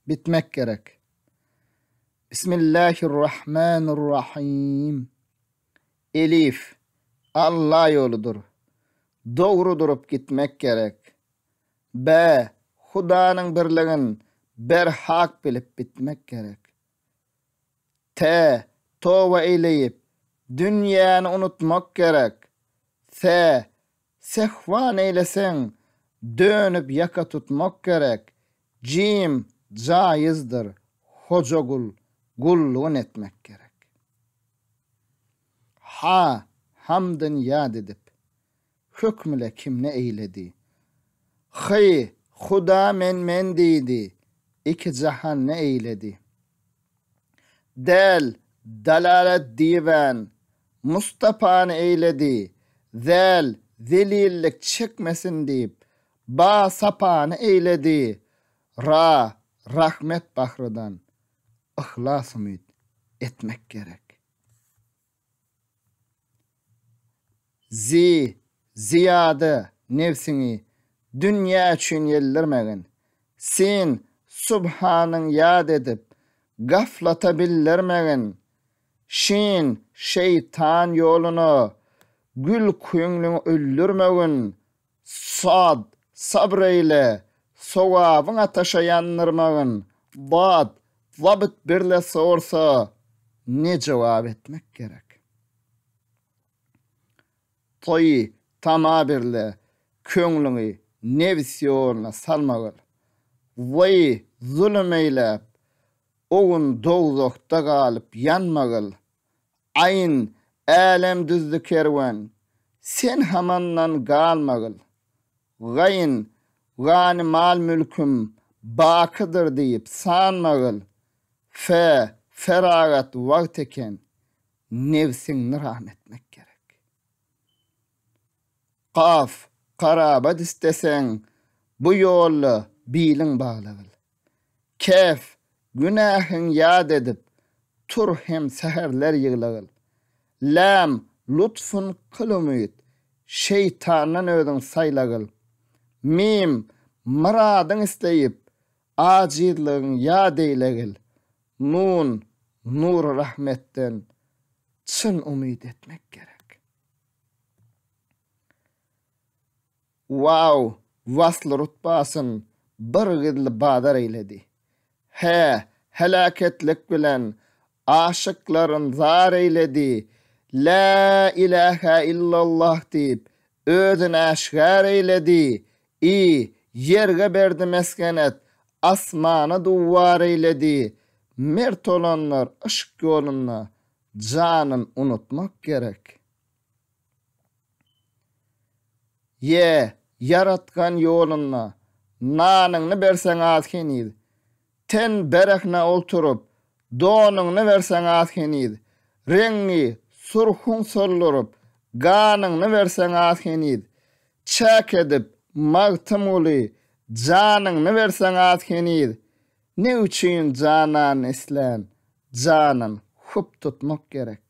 bitmek gerek. Bismillahirrahmanirrahim. Elif, Allah yoludur. Doğru durup gitmek gerek. B, Hudanın birligin berhak bilip bitmek gerek. T, tova eyleyip dünyanı unutmak gerek. S, sehvan eylesen dönüp yaka tutmak gerek. Cim, caizdir. Hocagul, gulluğun etmek gerek. Ha, hamdın yad edip hükmüle kimne eyledi. Hay, Huda men deydi. İki cahan ne eyledi. Del, dalalet divan Mustafa'nı eyledi. Zel, zelillik çekmesin deyip ba sapanı eyledi. Ra, rahmet bahrıdan ihlas ümit etmek gerek. Ziyade nefsini dünya için yellermegin. Sen subhanın yad edip gaflata billermegin. Şin şeytan yolunu gül kuyunluğu öldürmegin. Sad sabreyle sovabın ataşa yanırmagın. Bad zabıt birle sorsa ne cevap etmek gerek? Toy tama birle köңlüňi nefs ýoluna salmagyl. Vay zulüm eýläp ogun dowzakda galyp yanmagyl. Aýyn älem düzdü kerwen sen hamandan galmagyl. Gaýyn gany mal mülküm bakydyr diýip sanmagyl. Feragat wagt eken nefsiňni rahmetmek gerek. Qaf, qarabat istesen bu yolla bilin bağlagyl. Kef, günahın yad edip tur hem seherler ýyglagyl. Lam, lutfun kılımyt şeytandan ödün saylagyl. Mim, muradyň isteyip ajizlygyň yad eýlegil. Nun, nur rahmetten çyn umid etmek gerek. Wow, vasl rutbasın bir gydly badar eyledi. Helaketlik bilen aşıkların zar eyledi. La ilahe illallah deyip özüne aşgar eyledi. Yerge berdi meskenet, asmana duvar eyledi. Mert olanlar ışık yoluna canın unutmak gerek. Yaratgan yoluna nanıňny berseň azkenid. Ten berekne olturup donuňny berseň azkenid. Reňi surhun sollurup ganyňny berseň azkenid. Çäk edip magtymly janyňny berseň azkenid. Ne üçin janan islen janyn hup tutmak gerek.